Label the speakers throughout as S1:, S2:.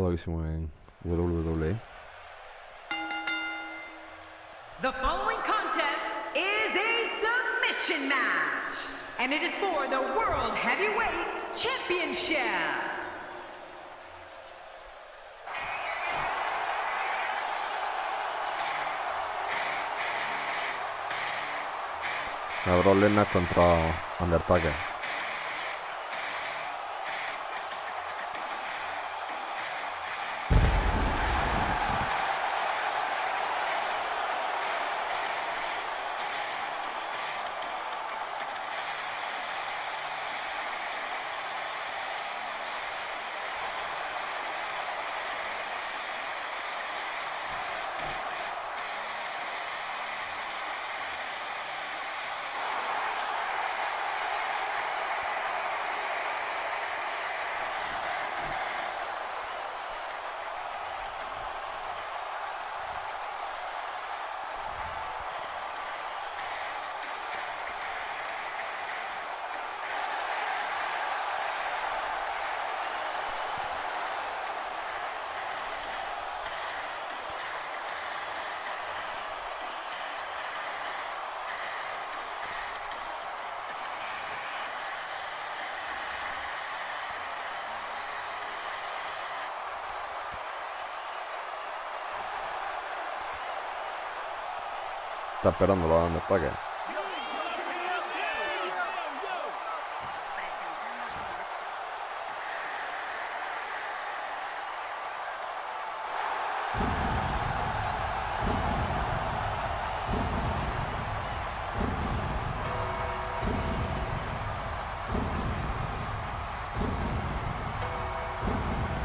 S1: todo lo que hicimos en WWE.
S2: The following contest is a submission match, and it is for the World Heavyweight Championship.
S1: Lesnar contra Undertaker. Está esperándolo a Undertaker.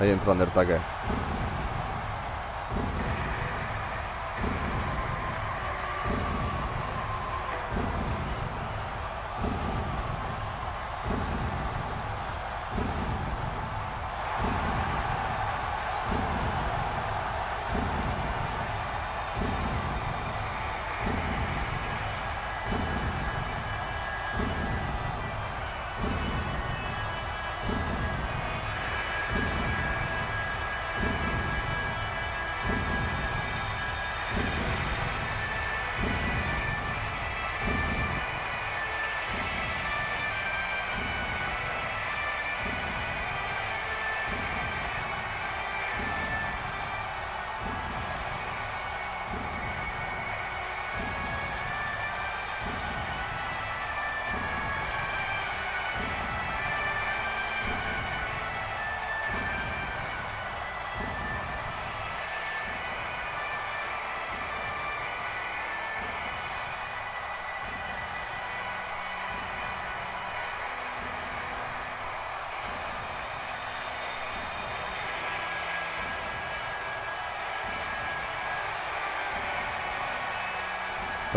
S1: Ahí entra Undertaker.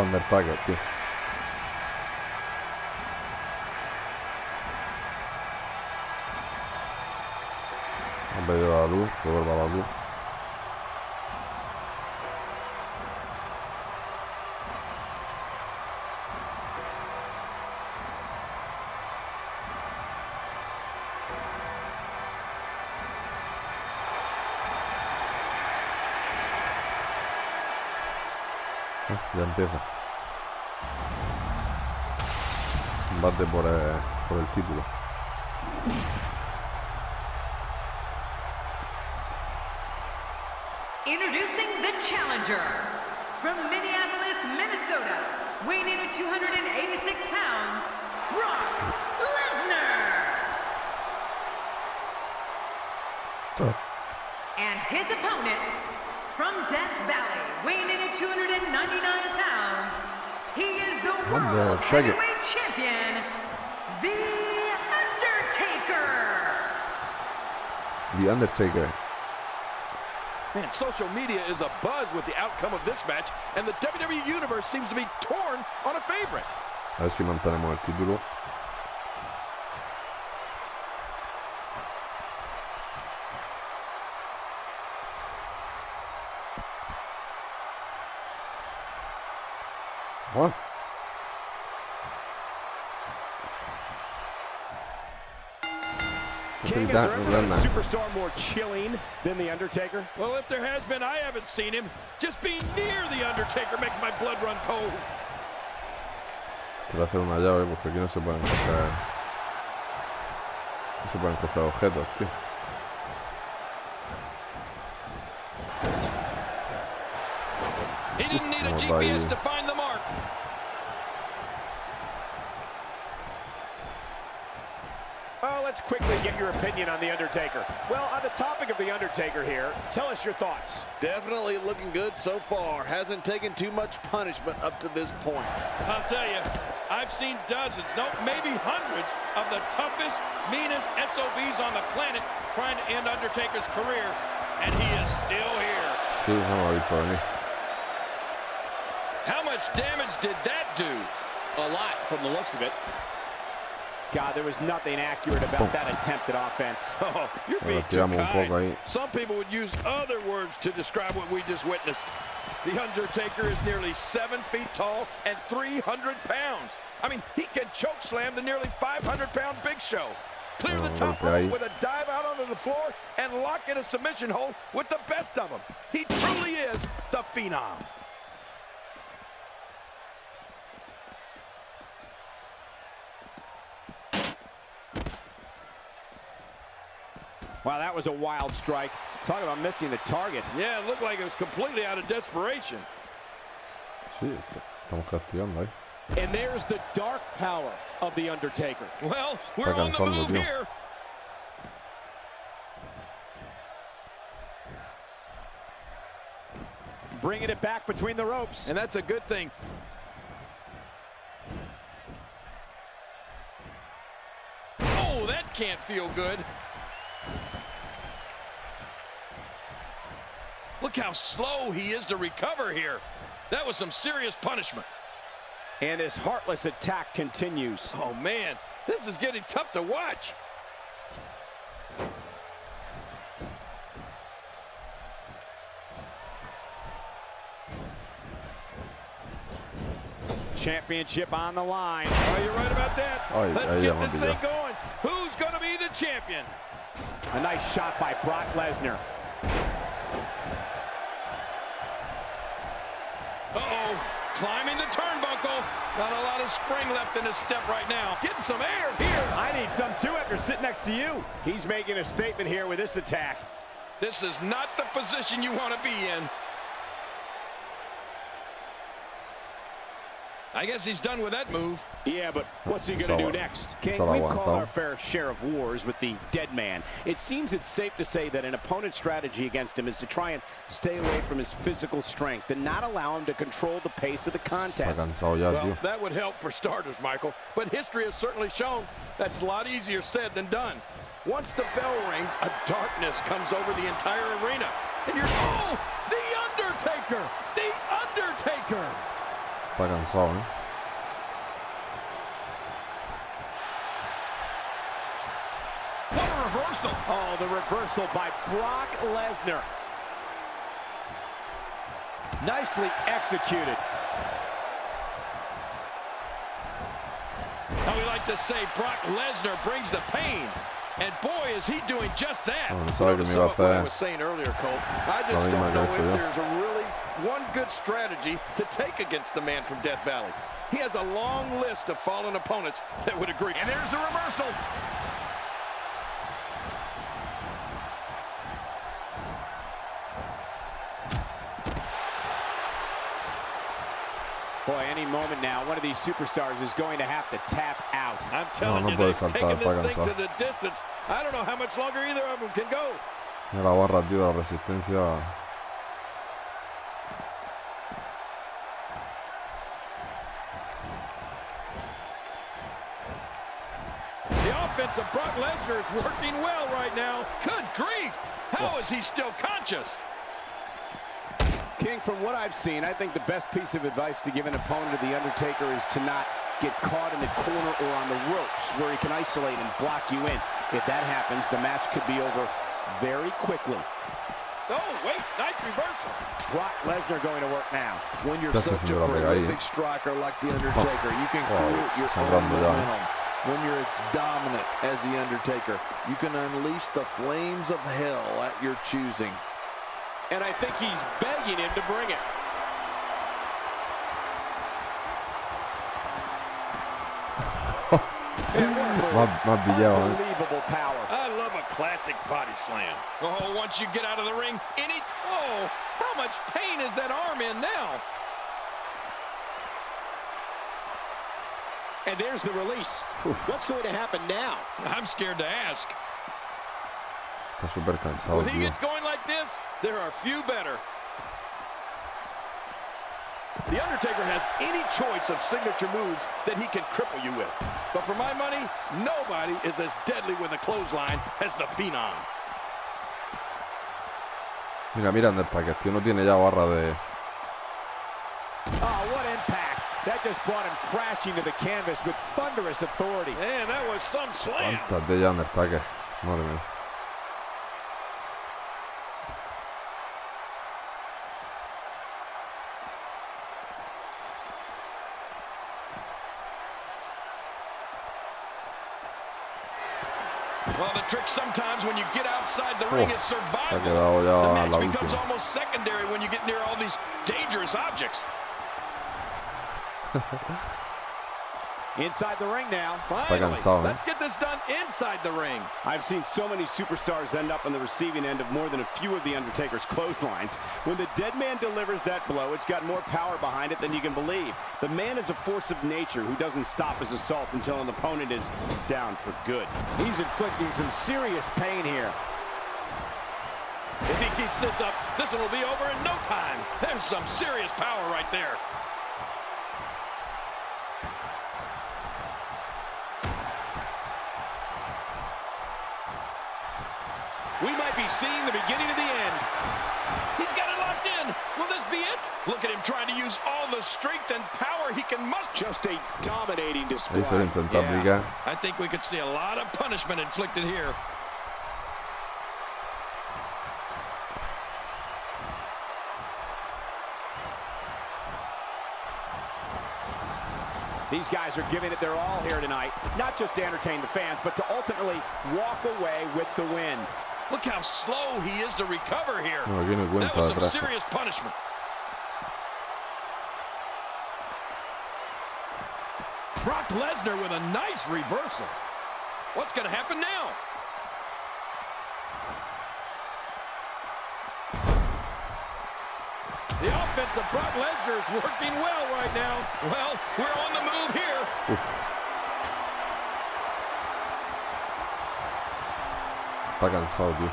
S1: Undertaker, tío. Han pedido la luz, que vuelva la luz. Ya empieza. Combate por el título.
S2: Introducing the challenger from Minneapolis, Minnesota, weighing in at 286 pounds, Brock Lesnar. And his opponent from Death Valley, weighing in at 299 pounds, he is the World Heavyweight Champion, The Undertaker.
S1: The Undertaker.
S3: Man, social media is abuzz with the outcome of this match, and the WWE Universe seems to be torn on a favorite.
S1: A ver si mantenemos el título. Bueno.
S4: King, is there ever been a superstar more chilling than The Undertaker?
S3: Well, if there has been, I haven't seen him. Just being near The Undertaker makes my blood run cold.
S1: Quiero hacer una llave porque aquí no se pueden coger. No se pueden coger objetos, tío.
S3: He didn't need a GPS to find the mark.
S4: Oh, let's quickly get your opinion on The Undertaker. Well, on the topic of The Undertaker here, tell us your thoughts.
S5: Definitely looking good so far. Hasn't taken too much punishment up to this point.
S3: I'll tell you, I've seen dozens, no, maybe hundreds of the toughest, meanest SOBs on the planet trying to end Undertaker's career, and he is still here.
S1: Sí, no,
S3: How much damage did that do?
S5: A lot from the looks of it.
S4: God, there was nothing accurate about that attempted offense.
S3: Oh, you're being too kind. Some people would use other words to describe what we just witnessed. The Undertaker is nearly 7 feet tall and 300 pounds. I mean, he can choke slam the nearly 500-pound Big Show. Clear the top rope with a dive out onto the floor and lock in a submission hold with the best of them. He truly is the Phenom.
S4: Wow, that was a wild strike. Talk about missing the target.
S3: Yeah, it looked like it was completely out of desperation.
S1: Sí, estamos castigando ahí.
S4: And there's the dark power of The Undertaker.
S3: Well, we're on the move here.
S4: Bringing it back between the ropes.
S3: And that's a good thing. Oh, that can't feel good. Look how slow he is to recover here. That was some serious punishment.
S4: And his heartless attack continues.
S3: Oh, man, this is getting tough to watch.
S4: Championship on the line.
S3: Oh, you're right about that. Let's get this thing going. Who's going to be the champion?
S4: A nice shot by Brock Lesnar.
S3: Uh-oh, climbing the turnbuckle. Not a lot of spring left in his step right now. Getting some air here.
S4: I need some too after sitting next to you. He's making a statement here with this attack.
S3: This is not the position you want to be in. I guess he's done with that move.
S4: Yeah, but what's he going to do next? King, we've called our fair share of wars with the dead man. It seems it's safe to say that an opponent's strategy against him is to try and stay away from his physical strength and not allow him to control the pace of the contest.
S3: Well, that would help for starters, Michael. But history has certainly shown that's a lot easier said than done. Once the bell rings, a darkness comes over the entire arena. And you're, oh, The Undertaker! The Undertaker!
S1: Está cansado, ¿eh?
S4: What a reversal! Oh, the reversal by Brock Lesnar. Nicely executed.
S3: How we like to say Brock Lesnar brings the pain. And boy, is he doing just that.
S1: To sum up
S3: what I was saying earlier, Cole, I just don't know if there's a really one good strategy to take against the man from Death Valley. He has a long list of fallen opponents that would agree.
S4: And there's the reversal. Boy, any moment now, one of these superstars is going to have to tap out.
S3: I'm telling you, they've taken this thing to the distance. I don't know how much longer either of them can go.
S1: La barra, tío, la resistencia.
S3: The offense of Brock Lesnar is working well right now. Good grief! How is he still conscious?
S4: King, from what I've seen, I think the best piece of advice to give an opponent of The Undertaker is to not get caught in the corner or on the ropes where he can isolate and block you in. If that happens, the match could be over very quickly.
S3: Oh, wait, nice reversal.
S4: Brock Lesnar going to work now.
S5: When you're such a prolific striker like The Undertaker, you can create your own momentum. When you're as dominant as The Undertaker, you can unleash the flames of hell at your choosing.
S4: And I think he's begging him to bring it.
S3: Unbelievable power. I love a classic body slam. Oh, once you get out of the ring, oh, how much pain is that arm in now?
S4: And there's the release. What's going to happen now?
S3: I'm scared to ask.
S1: Está súper cansado,
S3: When he gets going like this, there are few better. The Undertaker has any choice of signature moves that he can cripple you with. But for my money, nobody is as deadly with a clothesline as the Phenom.
S1: Mira, Undertaker, tío, no tiene ya barra de...
S4: Oh, what impact. That just brought him crashing to the canvas with thunderous authority.
S3: Man, that was some slam.
S1: ¿Cuántas de ya, Undertaker? Madre mía.
S3: Well, the trick sometimes when you get outside the ring is survival.
S1: The
S3: match becomes almost secondary when you get near all these dangerous objects.
S4: Inside the ring now.
S3: Finally, let's get this done inside the ring.
S4: I've seen so many superstars end up on the receiving end of more than a few of the Undertaker's clotheslines. When the dead man delivers that blow, it's got more power behind it than you can believe. The man is a force of nature who doesn't stop his assault until an opponent is down for good. He's inflicting some serious pain here.
S3: If he keeps this up, this one will be over in no time. There's some serious power right there.
S4: We might be seeing the beginning of the end.
S3: He's got it locked in. Will this be it? Look at him trying to use all the strength and power he can muster.
S4: Just a dominating display.
S3: Yeah, I think we could see a lot of punishment inflicted here.
S4: These guys are giving it their all here tonight, not just to entertain the fans, but to ultimately walk away with the win.
S3: Look how slow he is to recover here. That was some serious punishment. Brock Lesnar with a nice reversal. What's going to happen now? The offense of Brock Lesnar is working well right now. Well, we're on the move here.
S1: Está cansado, tío.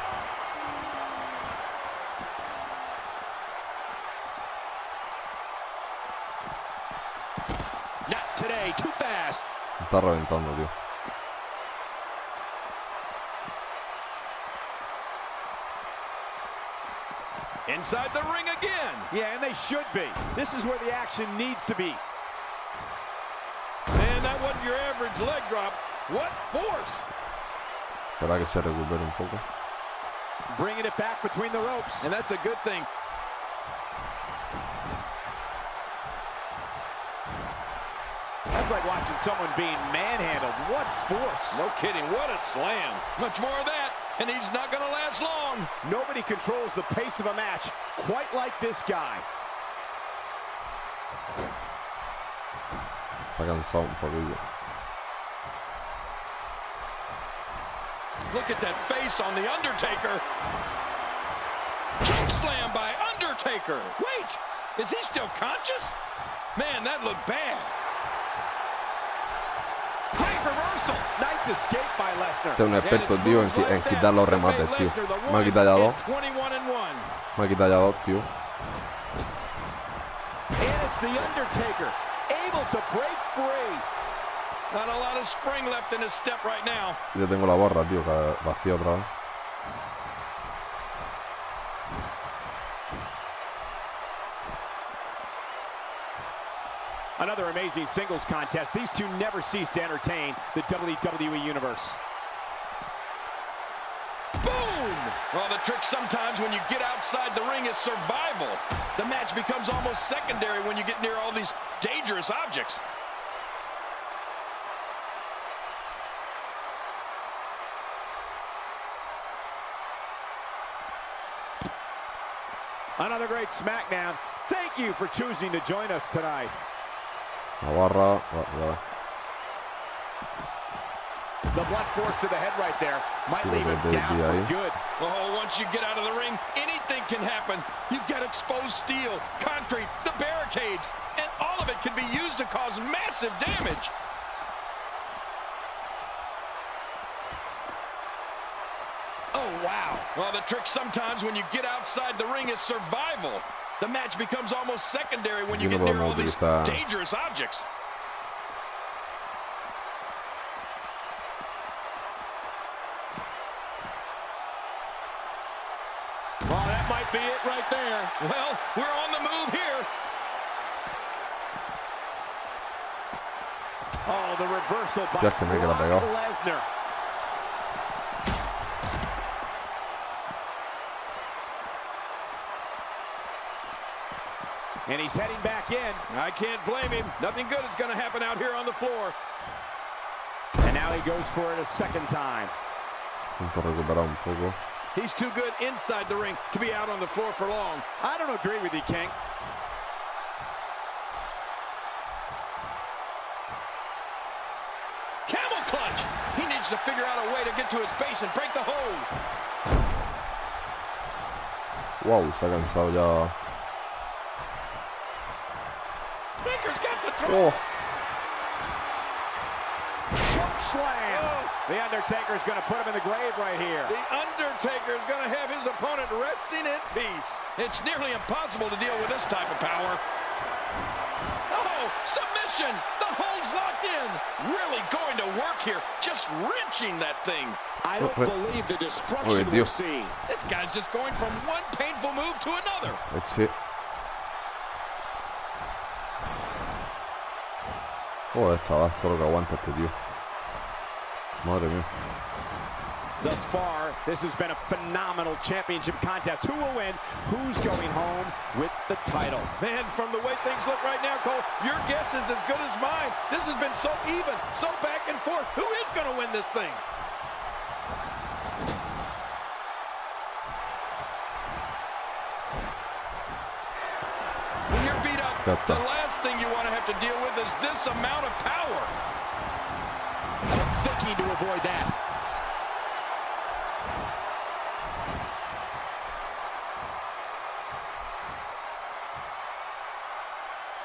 S4: Not today, too fast.
S1: Está reventando, tío.
S3: Inside the ring again.
S4: Yeah, and they should be. This is where the action needs to be.
S3: Man, that wasn't your average leg drop. What force!
S1: Para que se recupere un poco.
S4: Bringing it back between the ropes.
S3: And that's a good thing.
S4: That's like watching someone being manhandled. What force!
S3: No kidding, what a slam. Much more of that, and he's not gonna last long.
S4: Nobody controls the pace of a match quite like this guy.
S1: Está cansado un poquillo.
S3: Look at that face on The Undertaker. Choke slam by Undertaker. Wait, is he still conscious? Man, that looked bad.
S4: Great reversal. Nice escape by Lesnar.
S1: Este es un experto, tío, en quitar los remates, tío. Me ha quitado ya dos. Me ha quitado ya dos, tío.
S4: And it's The Undertaker, able to break free.
S3: Not a lot of spring left in his step right now.
S1: Yo tengo la barra, tío, vacía otra vez.
S4: Another amazing singles contest. These two never cease to entertain the WWE Universe.
S3: Boom! Well, the trick sometimes when you get outside the ring is survival. The match becomes almost secondary when you get near all these dangerous objects.
S4: Another great SmackDown. Thank you for choosing to join us tonight.
S1: La barra.
S4: The blunt force to the head right there might leave him down for good.
S3: Oh, once you get out of the ring, anything can happen. You've got exposed steel, concrete, the barricades, and all of it can be used to cause massive damage. Oh, wow. Well, the trick sometimes when you get outside the ring is survival. The match becomes almost secondary when you get near all these dangerous objects.
S4: Well, that might be it right there.
S3: Well, we're on the move here.
S4: Oh, the reversal by Lesnar. And he's heading back in.
S3: I can't blame him. Nothing good is going to happen out here on the floor.
S4: And now he goes for it a second time.
S3: He's too good inside the ring to be out on the floor for long.
S4: I don't agree with you, King.
S3: Camel clutch. He needs to figure out a way to get to his base and break the hold.
S1: Wow, se ha cansado ya.
S3: Taker's got the throat.
S4: Choke slam.
S3: Oh.
S4: The Undertaker is going to put him in the grave right here.
S3: The Undertaker is going to have his opponent resting in peace. It's nearly impossible to deal with this type of power. Oh, submission. The hold's locked in. Really going to work here. Just wrenching that thing.
S4: I don't believe the destruction we'll see.
S3: This guy's just going from one painful move to another.
S1: That's it. Joder, chaval, todo lo que aguanta este tío. Madre mía.
S4: Thus far, this has been a phenomenal championship contest. Who will win? Who's going home with the title?
S3: Man, from the way things look right now, Cole, your guess is as good as mine. This has been so even, so back and forth. Who is going to win this thing? When you're beat up, the last thing you want to have to deal with is this amount of power.
S4: I'm thinking to avoid that.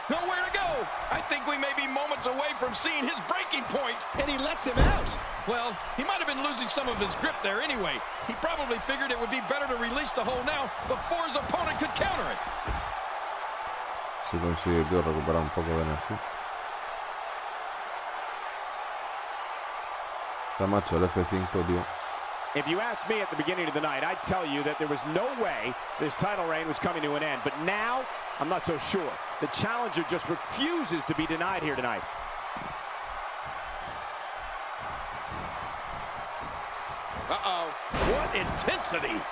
S3: Nowhere to go. I think we may be moments away from seeing his breaking point.
S4: And he lets him out.
S3: Well, he might have been losing some of his grip there anyway. He probably figured it would be better to release the hold now before his opponent could counter it.
S1: Si consigue tío recuperar un poco de energía. Está macho el F5, tío.
S4: If you asked me at the beginning of the night, I'd tell you that there was no way this title reign was coming to an end. But now, I'm not so sure. The challenger just refuses to be denied here tonight.
S3: Uh-oh. What intensity.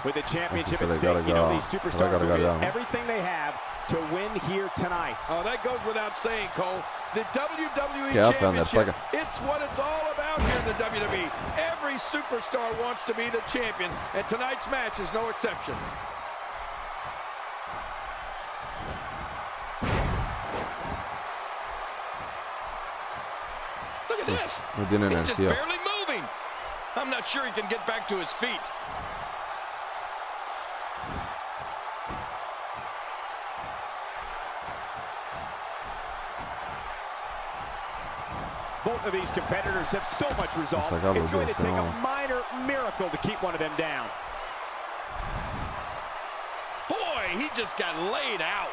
S4: With the championship at stake, you know these superstars will do everything they have to win here tonight.
S3: Oh, that goes without saying, Cole. The WWE Championship, it's what it's all about here in the WWE. Every superstar wants to be the champion, and tonight's match is no exception. Look at this. He's just barely moving. I'm not sure he can get back to his feet.
S4: Both of these competitors have so much resolve. It's going to take a minor miracle to keep one of them down.
S3: Boy, he just got laid out.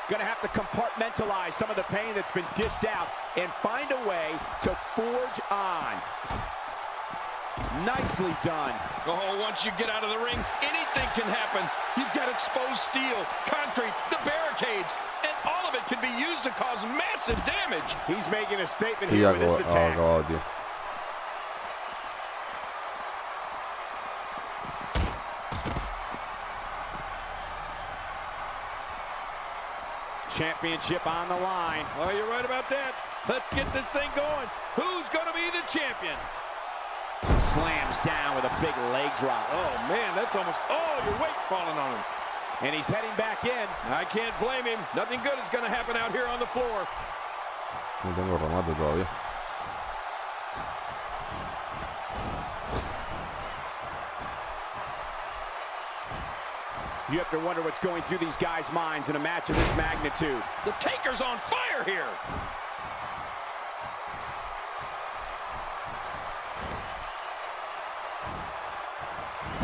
S4: Going to have to compartmentalize some of the pain that's been dished out and find a way to forge on. Nicely done.
S3: Oh, once you get out of the ring, anything can happen. You've got exposed steel, concrete, the barricades, and all of it can be used to cause massive damage.
S4: He's making a statement here with this attack. Championship on the line.
S3: Oh, you're right about that. Let's get this thing going. Who's going to be the champion?
S4: Slams down with a big leg drop.
S3: Oh, man, that's almost all your weight falling on him.
S4: And he's heading back in.
S3: I can't blame him. Nothing good is going to happen out here on the floor.
S1: No tengo remate todavía.
S4: You have to wonder what's going through these guys' minds in a match of this magnitude.
S3: The Taker's on fire here.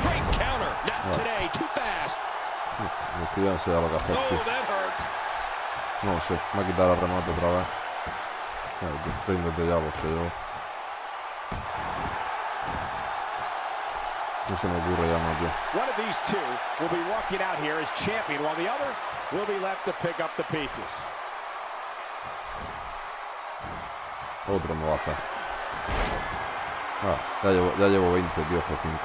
S3: Great counter. Not today. Too fast.
S1: Ya sé lo que hacer,
S3: Oh,
S1: tío.
S3: that hurt.
S1: No sé, me ha quitado el remate otra vez. Ríndete ya, porque yo... No se me ocurre ya más, tío.
S4: One of these two will be walking out here as champion, while the other will be left to pick up the pieces.
S1: Otro me baja. Ah, ya llevo 20, tío, por 5.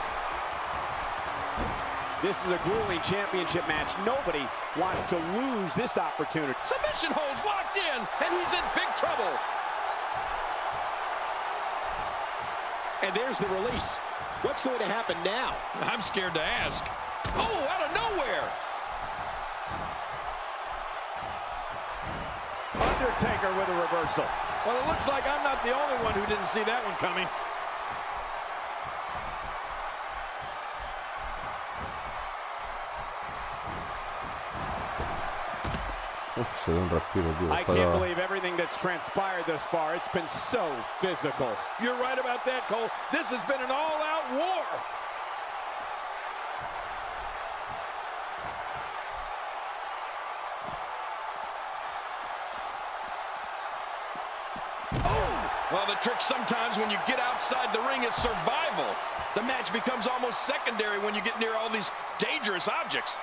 S4: This is a grueling championship match. Nobody wants to lose this opportunity.
S3: Submission holds locked in, and he's in big trouble.
S6: And there's the release. What's going to happen now?
S3: I'm scared to ask. Oh, out of nowhere.
S4: Undertaker with a reversal.
S3: Well, it looks like I'm not the only one who didn't see that one coming.
S1: Se da un respiro, tío.
S4: I can't believe everything that's transpired thus far. It's been so physical.
S3: You're right about that, Cole. This has been an all-out war. Oh! Well, the trick sometimes when you get outside the ring is survival. The match becomes almost secondary when you get near all these dangerous objects.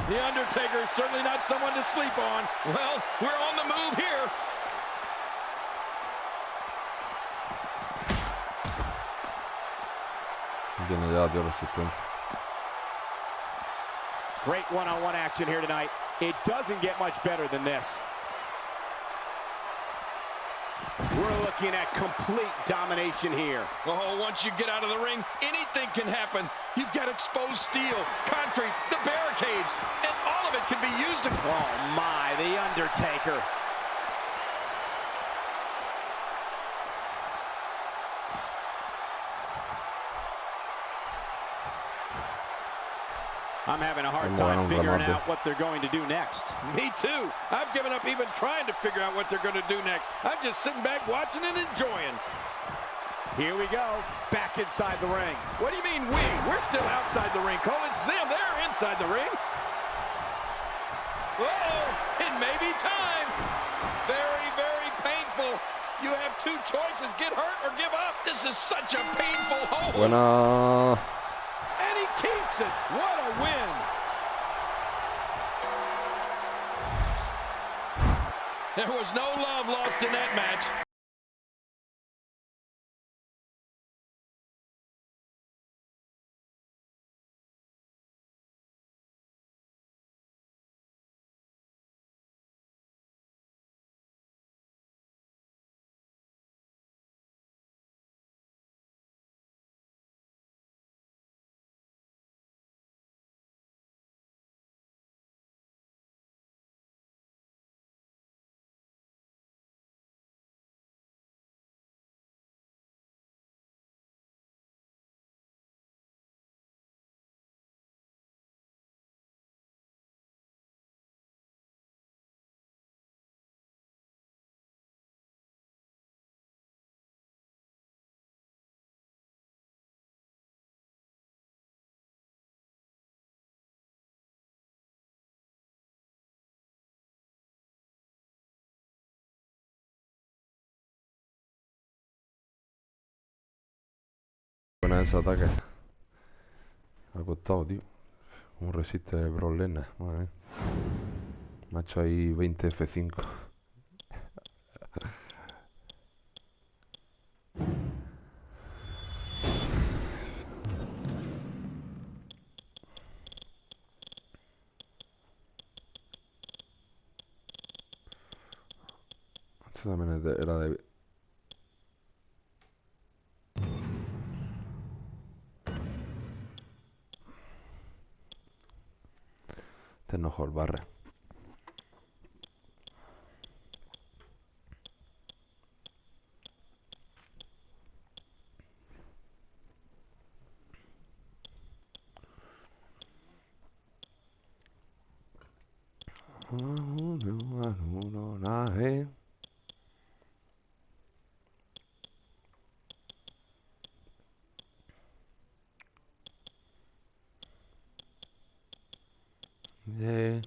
S3: The Undertaker is certainly not someone to sleep on. Well, we're on the move here.
S1: Tiene ya, tío, resistencia.
S4: Great one-on-one action here tonight. It doesn't get much better than this. We're looking at complete domination here.
S3: Oh, once you get out of the ring, anything can happen. You've got exposed steel, concrete, the barricades, and all of it can be used to...
S4: Oh my, the Undertaker. I'm having a hard time figuring out what they're going to do next.
S3: Me too. I've given up even trying to figure out what they're going to do next. I'm just sitting back watching and enjoying.
S4: Here we go, back inside the ring.
S3: What do you mean we? We're still outside the ring, Cole. It's them. They're inside the ring. Uh-oh, it may be time. Very, very painful. You have two choices, get hurt or give up. This is such a painful hold.
S1: Buena.
S3: And he keeps it. What a win. There was no love lost in that match.
S1: Buena ese ataque. Me ha costado, tío. ¿Cómo resiste Brock Lesnar? Madre mía. Me ha hecho ahí 20 F5. Este también era de... Este no es Barrett. Yeah.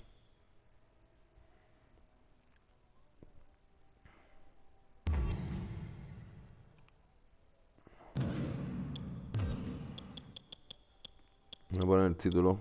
S1: Voy a poner el título.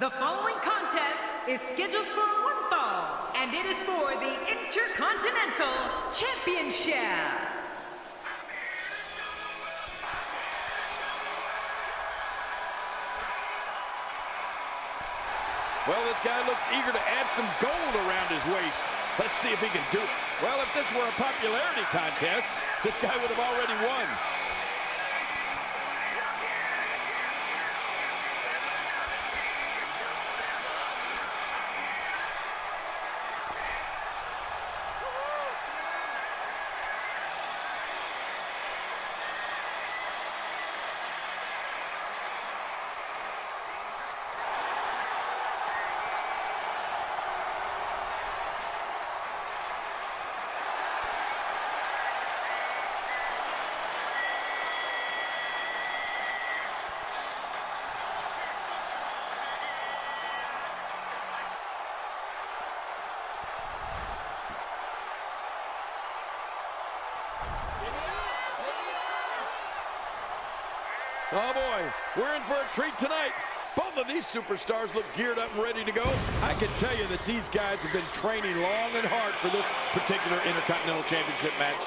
S2: The following contest is scheduled for one fall, and it is for the Intercontinental Championship.
S3: Well, this guy looks eager to add some gold around his waist. Let's see if he can do it. Well, if this were a popularity contest, this guy would have already won. Oh boy, we're in for a treat tonight. Both of these superstars look geared up and ready to go. I can tell you that these guys have been training long and hard for this particular Intercontinental Championship match.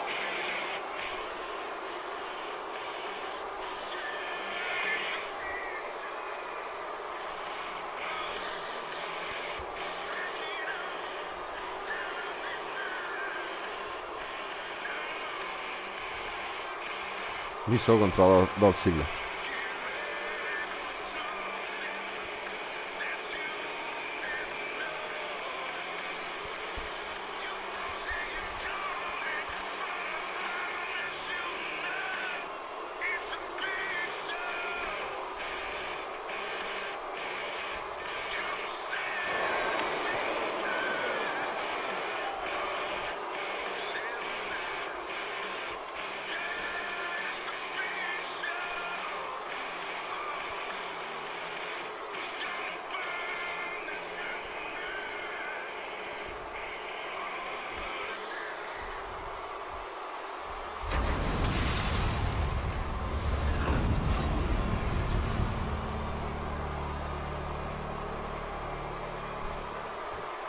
S1: Listo contra Dolph Ziggler.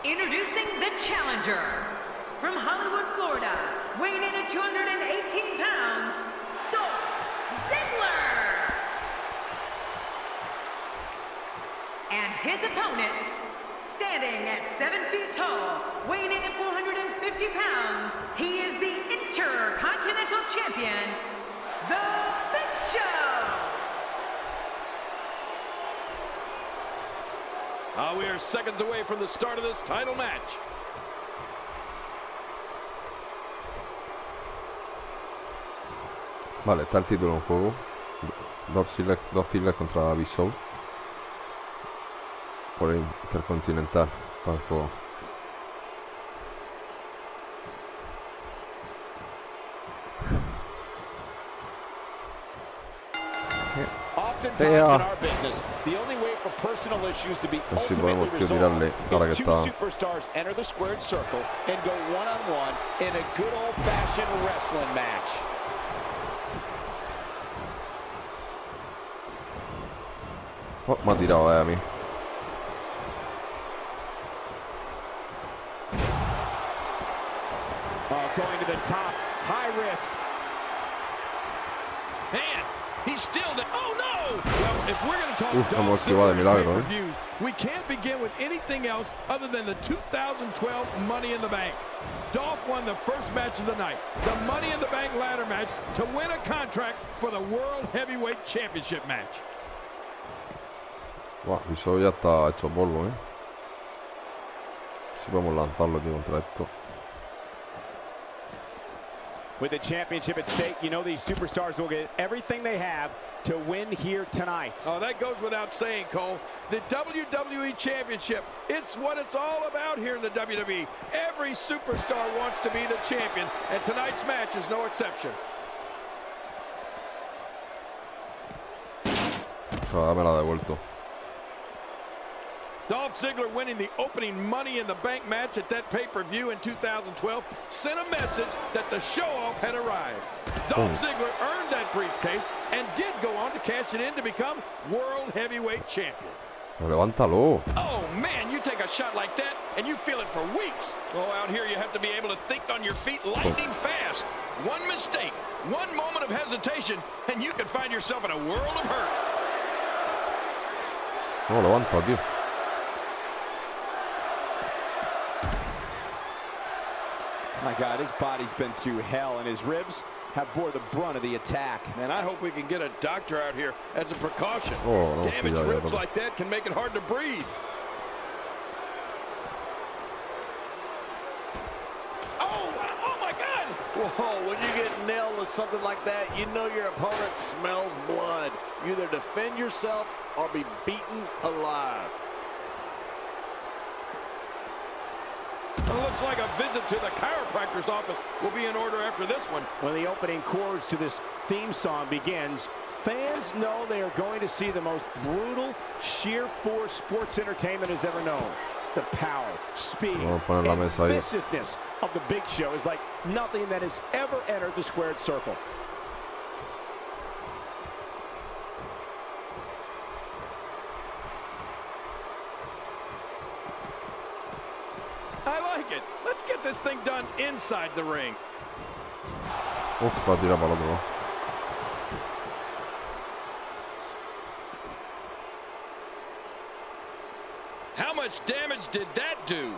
S2: Introducing the challenger from Hollywood, Florida, weighing in at 218 pounds, Dolph Ziggler. And his opponent, standing at 7 feet tall, weighing in at 450 pounds, he is the Intercontinental Champion, The Big Show.
S3: We are seconds away from the start of this title match.
S1: Vale, está el título en juego. Dolph Ziggler contra Big Show por el Intercontinental para el juego.
S4: Oftentimes in our business, the only way for personal issues to be ultimately resolved is two superstars enter the squared circle and go one-on-one in a good old-fashioned wrestling match.
S1: Oh, me ha tirado a mí.
S4: Going to the top, high risk.
S3: Man, he's still dead. Oh no! Well, if we're going to talk Dolph pay-per-views, we can't begin with anything else other than the 2012 Money in the Bank. Dolph won the first match of the night, the Money in the Bank ladder match, to win a contract for the World Heavyweight Championship match.
S1: Wow, eso ya está hecho polvo, ¿eh? Si podemos lanzarlo, tío, contra esto.
S4: With the championship at stake, you know these superstars will get everything they have to win here tonight.
S3: Oh, that goes without saying, Cole. The WWE Championship, it's what it's all about here in the WWE. Every superstar wants to be the champion, and tonight's match is no exception.
S1: Dame la devuelto.
S3: Dolph Ziggler winning the opening Money in the Bank match at that pay-per-view in 2012 sent a message that the show-off had arrived. Dolph Ziggler earned that briefcase and did go on to cash it in to become World Heavyweight Champion.
S1: Levántalo.
S3: Oh, man, you take a shot like that and you feel it for weeks. Oh, out here you have to be able to think on your feet lightning fast. One mistake, one moment of hesitation, and you could find yourself in a world of hurt.
S1: No, levanta, tío.
S4: My God, his body's been through hell, and his ribs have bore the brunt of the attack.
S3: Man, I hope we can get a doctor out here as a precaution.
S1: Oh, no,
S3: damaged ribs like that can make it hard to breathe. Oh my God!
S5: Whoa, when you get nailed with something like that, you know your opponent smells blood. You either defend yourself or be beaten alive.
S3: It looks like a visit to the chiropractor's office will be in order after this one.
S4: When the opening chords to this theme song begins, fans know they are going to see the most brutal, sheer force sports entertainment has ever known. The power, speed, and viciousness of the Big Show is like nothing that has ever entered the squared circle.
S3: I like it. Let's get this thing done inside the ring.
S1: Va a tirar para el otro lado.
S3: How much damage did that do?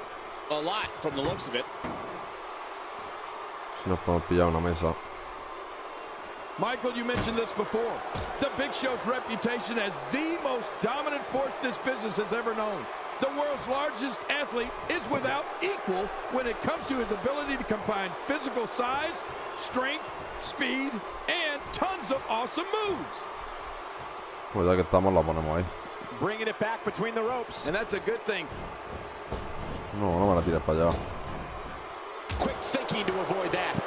S6: A lot from the looks of it.
S1: Si nos podemos pillar una mesa.
S3: Michael, you mentioned this before. The Big Show's reputation as the most dominant force this business has ever known. The world's largest athlete is without equal when it comes to his ability to combine physical size, strength, speed, and tons of awesome moves.
S1: Pues ya que estamos, la ponemos ahí.
S4: Bringing it back between the ropes.
S3: And that's a good thing.
S1: No, no me la tires para allá.
S6: Quick thinking to avoid that.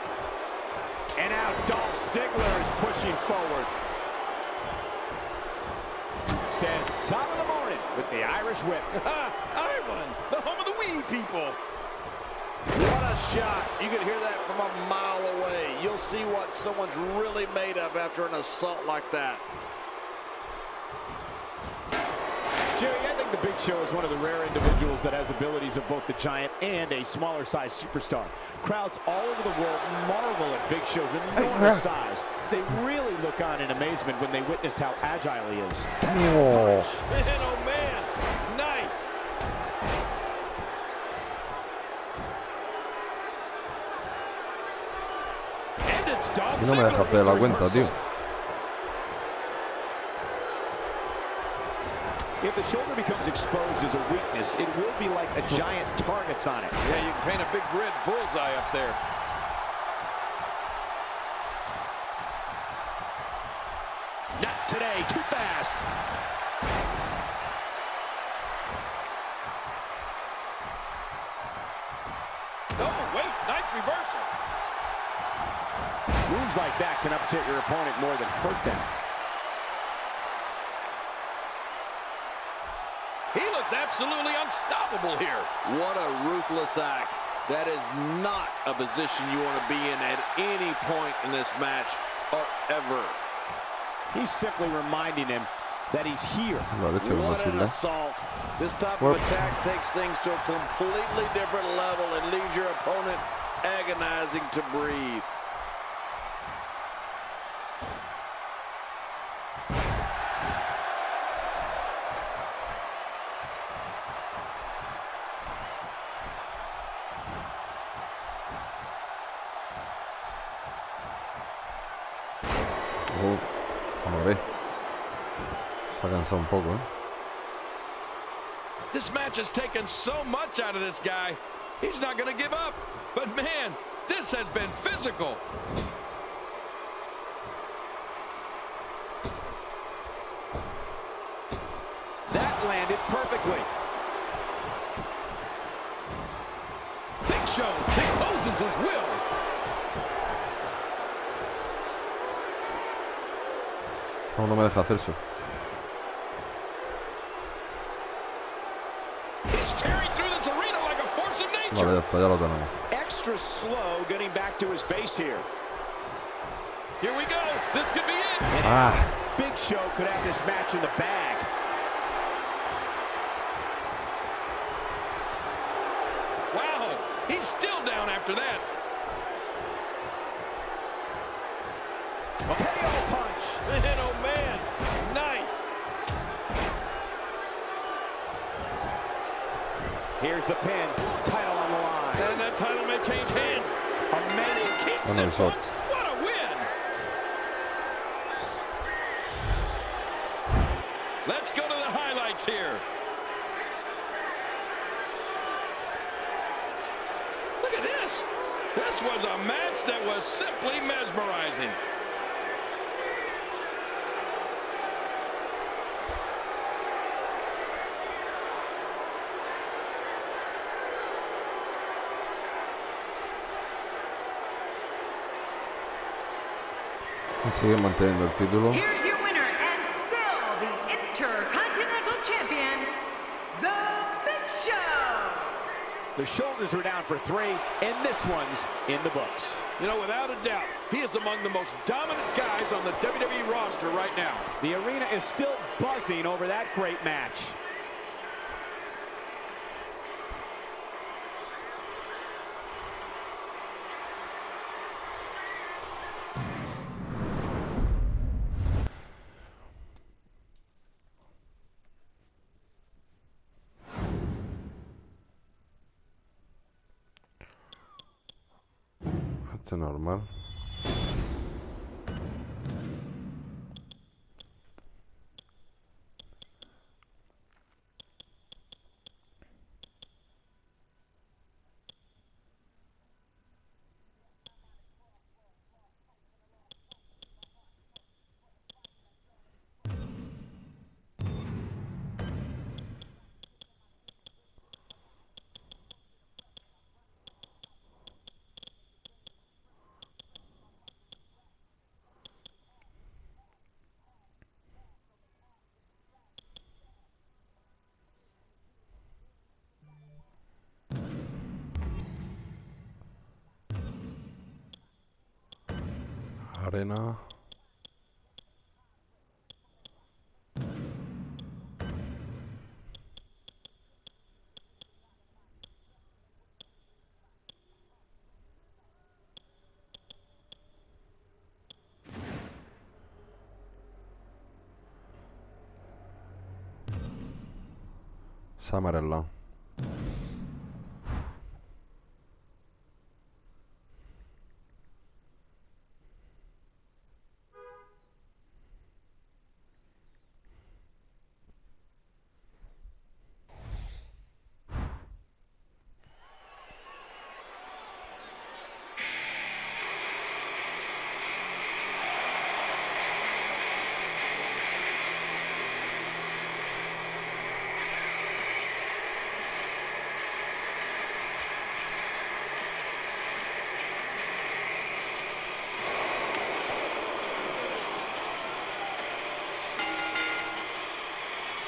S4: And now Dolph Ziggler is pushing forward. Says top of the morning with the Irish whip.
S3: Ireland, the home of the wee people.
S5: What a shot. You can hear that from a mile away. You'll see what someone's really made of after an assault like that.
S4: Jerry, I think the Big Show is one of the rare individuals that has abilities of both the Giant and a smaller size superstar. Crowds all over the world marvel at Big Show's enormous size. They really look on in amazement when they witness how agile he is.
S1: Oh,
S3: Man, oh man, nice. And it's Dolph
S1: y no me dejaste de la cuenta, tío.
S4: If the shoulder becomes exposed as a weakness, it will be like a giant targets on it.
S3: Yeah, you can paint a big red bullseye up there.
S6: Not today, too fast.
S3: Oh, wait, nice reversal.
S4: Moves like that can upset your opponent more than hurt them.
S3: He looks absolutely unstoppable here.
S5: What a ruthless act. That is not a position you want to be in at any point in this match or ever.
S4: He's simply reminding him that he's here.
S5: What an assault. This type of attack takes things to a completely different level and leaves your opponent agonizing to breathe.
S1: Vamos a ver. Se ha cansado un poco, ¿eh?
S3: This match has taken so much out of this guy. He's not going to give up. But man, this has been physical.
S4: That landed perfectly.
S3: Big Show imposes his will.
S1: No me deja hacer eso.
S3: He's tearing through this arena like a force of nature.
S1: Vale, ya está, ya lo tenemos.
S6: Extra slow getting back to his base here.
S3: Here we go. This could be it.
S4: Big Show could have this match in the bag.
S3: Wow, he's still down after that.
S4: A KO punch.
S3: Man, oh man, nice.
S4: Here's the pin. Title on the line.
S3: And that title may change hands.
S4: A man
S3: He keeps it, folks. What a win. Let's go to the highlights here. Look at this. This was a match that was simply mesmerizing.
S1: Sigue manteniendo el título.
S2: Here's your winner and still the Intercontinental Champion, The Big Show.
S4: The shoulders were down for 3, and this one's in the books.
S3: You know, without a doubt, he is among the most dominant guys on the WWE roster right now.
S4: The arena is still buzzing over that great match.
S1: Normal. Arena. Samarella.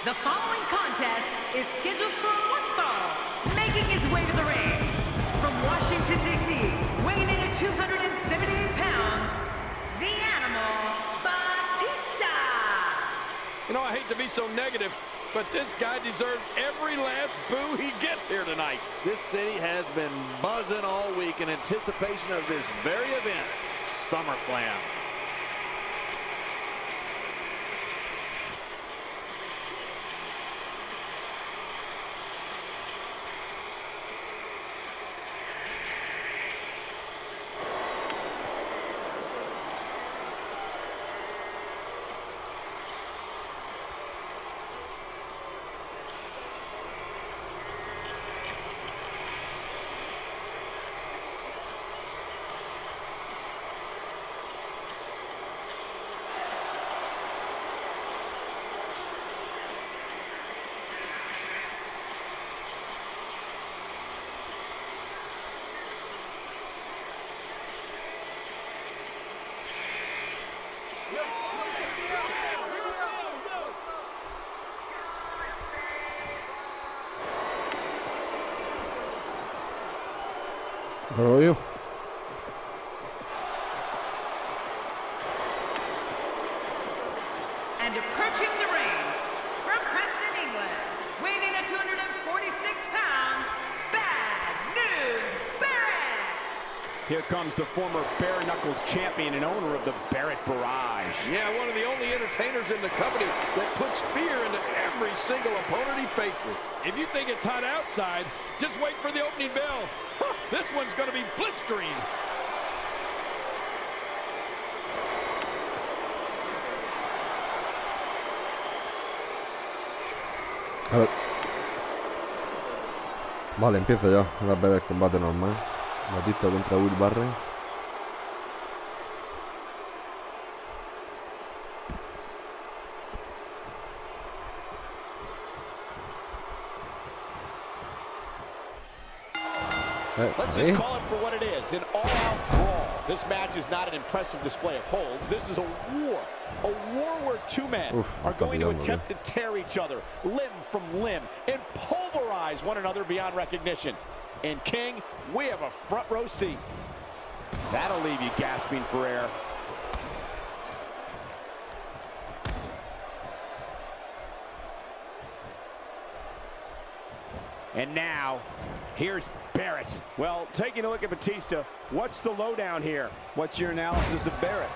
S2: The following contest is scheduled for one fall. Making his way to the ring from Washington, D.C., weighing in at 278 pounds, the Animal, Batista.
S3: You know, I hate to be so negative, but this guy deserves every last boo he gets here tonight.
S5: This city has been buzzing all week in anticipation of this very event, SummerSlam.
S1: How are you?
S2: And approaching the ring from Preston, England, weighing in at 246 pounds, Bad News Barrett.
S4: Here comes the former Bare Knuckles champion and owner of the Barrett Barrage.
S3: Yeah, one of the only entertainers in the company that puts fear into every single opponent he faces. If you think it's hot outside, just wait for the opening bell. Huh, this one's going to be blistering.
S1: A ver. Vale, empieza ya. Una vez el combate normal. Batista contra Barrett.
S6: Let's just call it for what it is, an all-out brawl. This match is not an impressive display of holds. This is a war where two men are going to attempt to tear each other limb from limb and pulverize one another beyond recognition. And King, we have a front row seat. That'll leave you gasping for air. And now, here's Barrett. Well, taking a look at Batista, what's the lowdown here? What's your analysis of Barrett?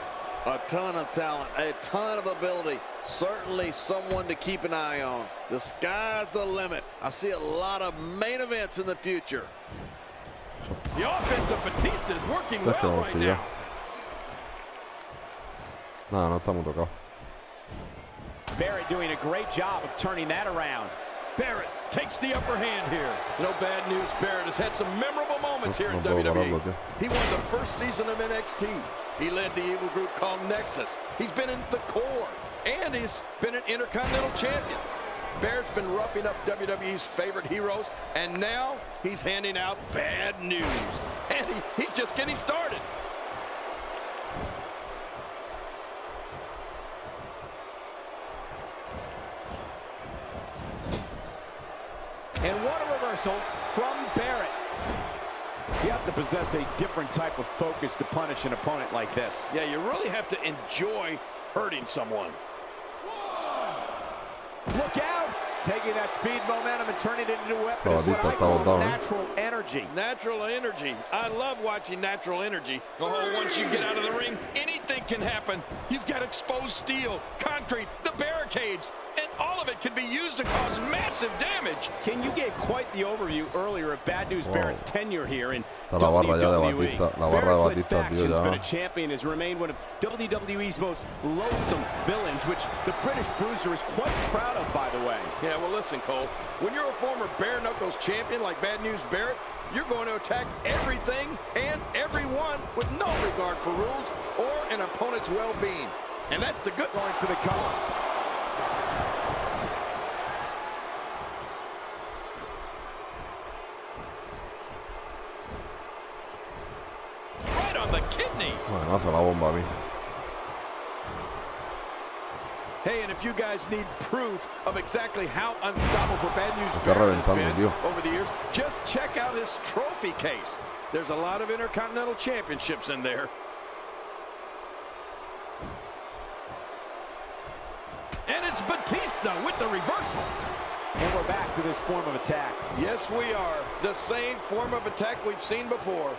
S5: A ton of talent, a ton of ability. Certainly someone to keep an eye on. The sky's the limit. I see a lot of main events in the future.
S3: The offense of Batista is working well right now.
S1: No, no estamos tocados.
S4: Barrett doing a great job of turning that around.
S3: Barrett takes the upper hand here. You know, Bad News Barrett has had some memorable moments here in WWE. He won the first season of NXT. He led the evil group called Nexus. He's been in the core, and he's been an Intercontinental Champion. Barrett's been roughing up WWE's favorite heroes, and now he's handing out bad news. And he's just getting started.
S4: And what a reversal from Barrett. You have to possess a different type of focus to punish an opponent like this.
S3: Yeah, you really have to enjoy hurting someone.
S4: Look out! Taking that speed, momentum, and turning it into a weapon is what I call natural energy.
S3: Natural energy. I love watching natural energy. Oh, once you get out of the ring, anything can happen. You've got exposed steel, concrete, the barricades, and all of it can be used to cause massive damage.
S4: King, you gave quite the overview earlier of Bad News Barrett's tenure here in WWE. Barrett's led factions, been a champion, has remained one of WWE's most loathsome villains, which the British Bruiser is quite proud of, by the way.
S3: Yeah, well, listen, Cole. When you're a former Bare Knuckles champion like Bad News Barrett, you're going to attack everything and everyone with no regard for rules or an opponent's well-being. And that's the good
S4: going for the cover.
S3: Right on the kidneys.
S1: Bueno, hace la bomba a mí.
S3: Hey, and if you guys need proof of exactly how unstoppable Bad News
S1: Está
S3: Barrett has
S1: reventando,
S3: been
S1: tío.
S3: over the years, just check out his trophy case. There's a lot of Intercontinental Championships in there. And it's Batista with the reversal.
S6: And we're back to this form of attack.
S3: Yes, we are. The same form of attack we've seen before.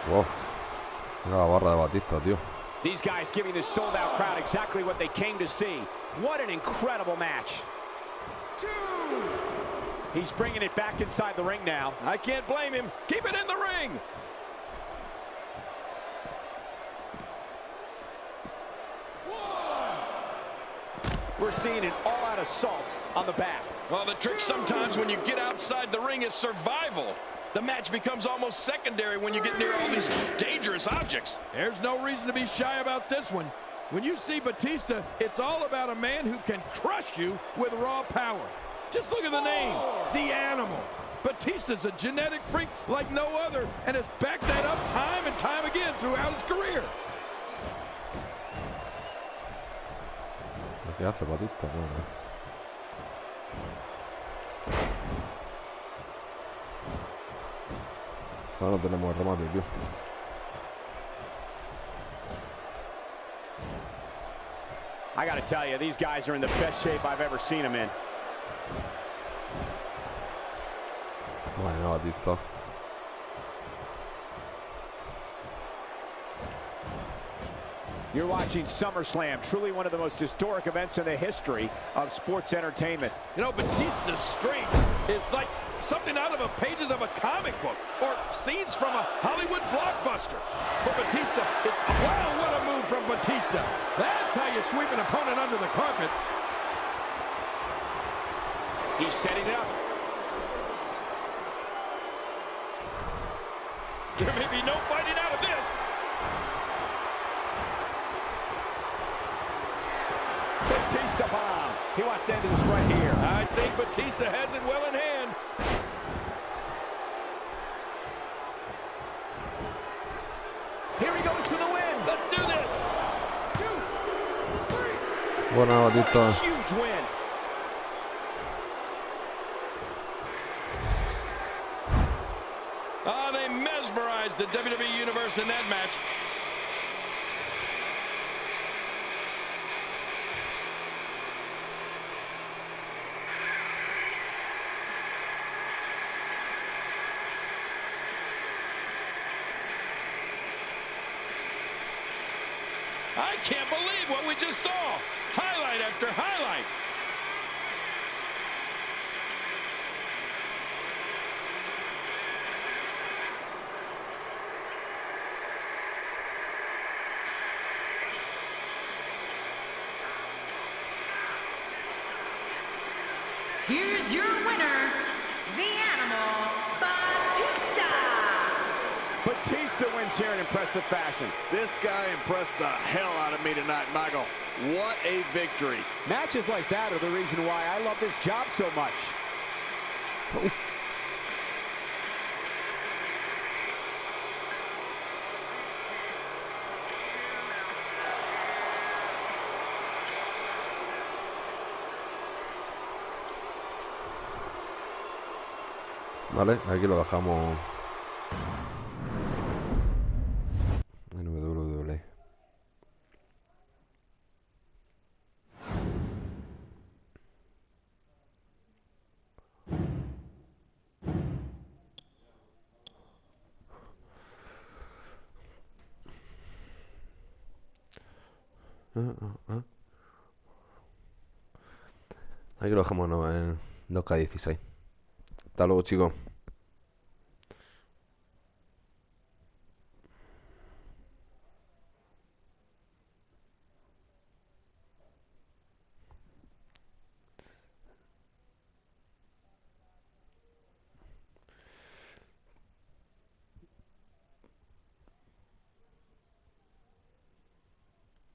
S1: Wow. Mira la barra de Batista, tío.
S4: These guys giving this sold-out crowd exactly what they came to see. What an incredible match.
S6: He's bringing it back inside the ring now.
S3: I can't blame him. Keep it in the ring.
S6: We're seeing an all-out assault on the back.
S3: Well, the trick sometimes when you get outside the ring is survival. The match becomes almost secondary when you get near all these dangerous objects. There's no reason to be shy about this one. When you see Batista, it's all about a man who can crush you with raw power. Just look at the name, The Animal. Batista's a genetic freak like no other and has backed that up time and time again throughout his career.
S1: Lo que hace Batista, bueno. Ahora no tenemos el remate, tío.
S4: I gotta tell you, these guys are in the best shape I've ever seen them in.
S1: Bueno, Batista.
S4: You're watching SummerSlam, truly one of the most historic events in the history of sports entertainment.
S3: You know, Batista's strength is like something out of the pages of a comic book or scenes from a Hollywood blockbuster. For Batista, it's, wow, what a move from Batista. That's how you sweep an opponent under the carpet.
S4: He's setting it up.
S3: There may be no fighting out of this.
S6: Batista bomb. He wants to end this right here.
S3: I think Batista has it well in hand.
S6: Here he goes for the win.
S3: Let's do this.
S6: 2, 3.
S1: Buena Batista.
S6: Huge win.
S3: Oh, they mesmerized the WWE Universe in that match. I can't believe what we just saw. Highlight after highlight.
S2: Here's your winner, The Animal, Batista.
S4: Batista wins here in impressive fashion.
S5: This guy impressed the hell out of me tonight, Michael. What a victory.
S4: Matches like that are the reason why I love this job so much.
S1: Vale, aquí lo dejamos en WWE. Aquí lo dejamos en 2K16. Hasta luego, chicos.